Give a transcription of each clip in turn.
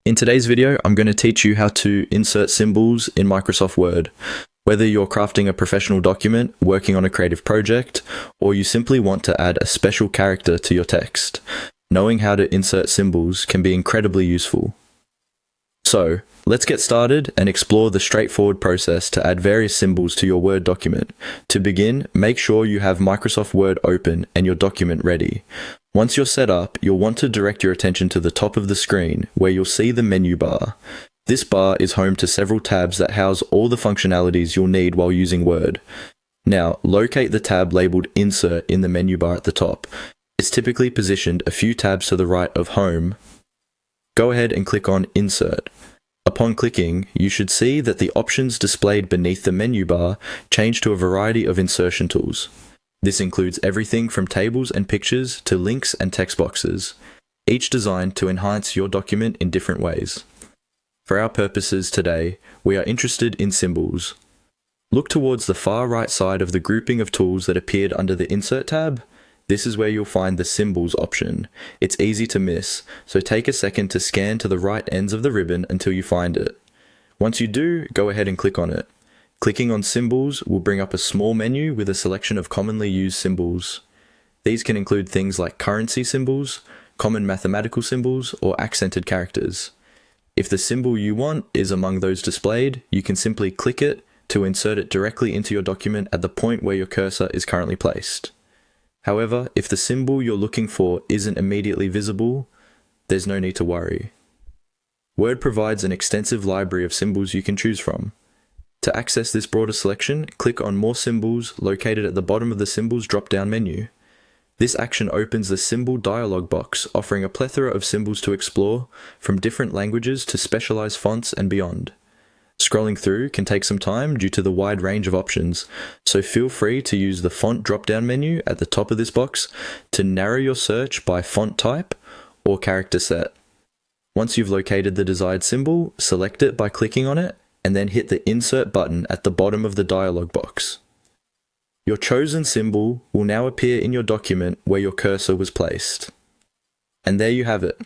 In today's video, I'm going to teach you how to insert symbols in Microsoft Word. Whether you're crafting a professional document, working on a creative project, or you simply want to add a special character to your text, knowing how to insert symbols can be incredibly useful. So, let's get started and explore the straightforward process to add various symbols to your Word document. To begin, make sure you have Microsoft Word open and your document ready. Once you're set up, you'll want to direct your attention to the top of the screen, where you'll see the menu bar. This bar is home to several tabs that house all the functionalities you'll need while using Word. Now, locate the tab labeled Insert in the menu bar at the top. It's typically positioned a few tabs to the right of Home. Go ahead and click on Insert. Upon clicking, you should see that the options displayed beneath the menu bar change to a variety of insertion tools. This includes everything from tables and pictures to links and text boxes, each designed to enhance your document in different ways. For our purposes today, we are interested in symbols. Look towards the far right side of the grouping of tools that appeared under the Insert tab. This is where you'll find the Symbols option. It's easy to miss, so take a second to scan to the right ends of the ribbon until you find it. Once you do, go ahead and click on it. Clicking on Symbols will bring up a small menu with a selection of commonly used symbols. These can include things like currency symbols, common mathematical symbols, or accented characters. If the symbol you want is among those displayed, you can simply click it to insert it directly into your document at the point where your cursor is currently placed. However, if the symbol you're looking for isn't immediately visible, there's no need to worry. Word provides an extensive library of symbols you can choose from. To access this broader selection, click on More Symbols located at the bottom of the Symbols drop-down menu. This action opens the Symbol dialog box, offering a plethora of symbols to explore, from different languages to specialized fonts and beyond. Scrolling through can take some time due to the wide range of options, so feel free to use the Font drop-down menu at the top of this box to narrow your search by font type or character set. Once you've located the desired symbol, select it by clicking on it, and then hit the Insert button at the bottom of the dialog box. Your chosen symbol will now appear in your document where your cursor was placed. And there you have it.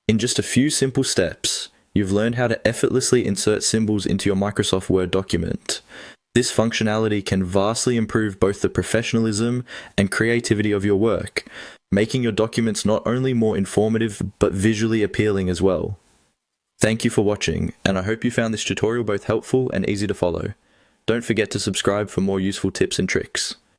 In just a few simple steps, you've learned how to effortlessly insert symbols into your Microsoft Word document. This functionality can vastly improve both the professionalism and creativity of your work, making your documents not only more informative but visually appealing as well. Thank you for watching, and I hope you found this tutorial both helpful and easy to follow. Don't forget to subscribe for more useful tips and tricks.